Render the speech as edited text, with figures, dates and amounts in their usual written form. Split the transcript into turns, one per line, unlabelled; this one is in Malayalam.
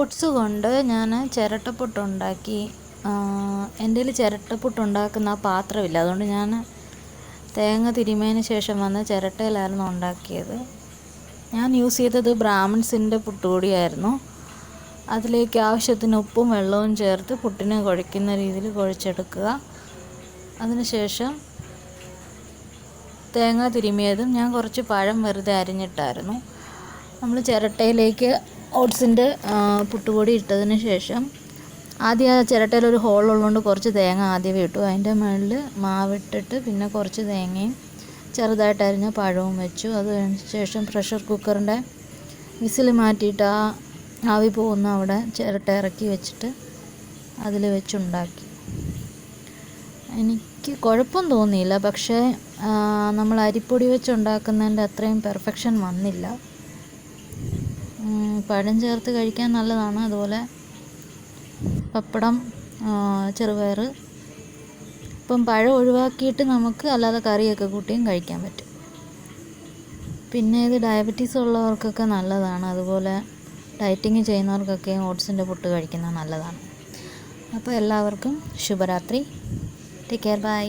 ഓട്സ് കൊണ്ട് ഞാൻ ചിരട്ടപ്പുട്ടുണ്ടാക്കി. എൻ്റെ കയ്യിൽ ചിരട്ടപ്പുട്ടുണ്ടാക്കുന്ന ആ പാത്രമില്ല, അതുകൊണ്ട് ഞാൻ തേങ്ങ തിരുമിയതിന് ശേഷം വന്ന് ചിരട്ടയിലായിരുന്നു ഉണ്ടാക്കിയത്. ഞാൻ യൂസ് ചെയ്തത് ബ്രാഹ്മിൺസിൻ്റെ പുട്ടുപൊടിയായിരുന്നു. അതിലേക്ക് ആവശ്യത്തിന് ഉപ്പും വെള്ളവും ചേർത്ത് പുട്ടിന് കുഴയ്ക്കുന്ന രീതിയിൽ കുഴച്ചെടുക്കുക. അതിനുശേഷം തേങ്ങ തിരുമിയതും ഞാൻ കുറച്ച് പഴം വെറുതെ അരിഞ്ഞിട്ടായിരുന്നു. നമ്മൾ ചിരട്ടയിലേക്ക് ഓട്സിൻ്റെ പുട്ടുപൊടി ഇട്ടതിന് ശേഷം ആദ്യം ആ ചിരട്ടയിലൊരു ഹോളുള്ളതുകൊണ്ട് കുറച്ച് തേങ്ങ ആദ്യമേ ഇട്ടു. അതിൻ്റെ മുകളിൽ മാവിട്ടിട്ട് പിന്നെ കുറച്ച് തേങ്ങയും ചെറുതായിട്ട് അരിഞ്ഞ പഴവും വെച്ചു. അതിന് ശേഷം പ്രഷർ കുക്കറിൻ്റെ വിസിൽ മാറ്റിയിട്ട് ആ ആവി പോകുന്ന അവിടെ ചിരട്ട ഇറക്കി വെച്ചിട്ട് അതിൽ വെച്ചുണ്ടാക്കി. എനിക്ക് കുഴപ്പം തോന്നിയില്ല, പക്ഷേ നമ്മൾ അരിപ്പൊടി വെച്ചുണ്ടാക്കുന്നതിൻ്റെ അത്രയും പെർഫെക്ഷൻ വന്നില്ല. പഴം ചേർത്ത് കഴിക്കാൻ നല്ലതാണ്. അതുപോലെ പപ്പടം, ചെറുപയർ. ഇപ്പം പഴം ഒഴിവാക്കിയിട്ട് നമുക്ക് അല്ലാതെ കറിയൊക്കെ കൂട്ടിയും കഴിക്കാൻ പറ്റും. പിന്നെ ഇത് ഡയബറ്റീസ് ഉള്ളവർക്കൊക്കെ നല്ലതാണ്. അതുപോലെ ഡയറ്റിങ് ചെയ്യുന്നവർക്കൊക്കെ ഓട്സിൻ്റെ പുട്ട് കഴിക്കുന്നത് നല്ലതാണ്. അപ്പോൾ എല്ലാവർക്കും ശുഭരാത്രി. Take care, by.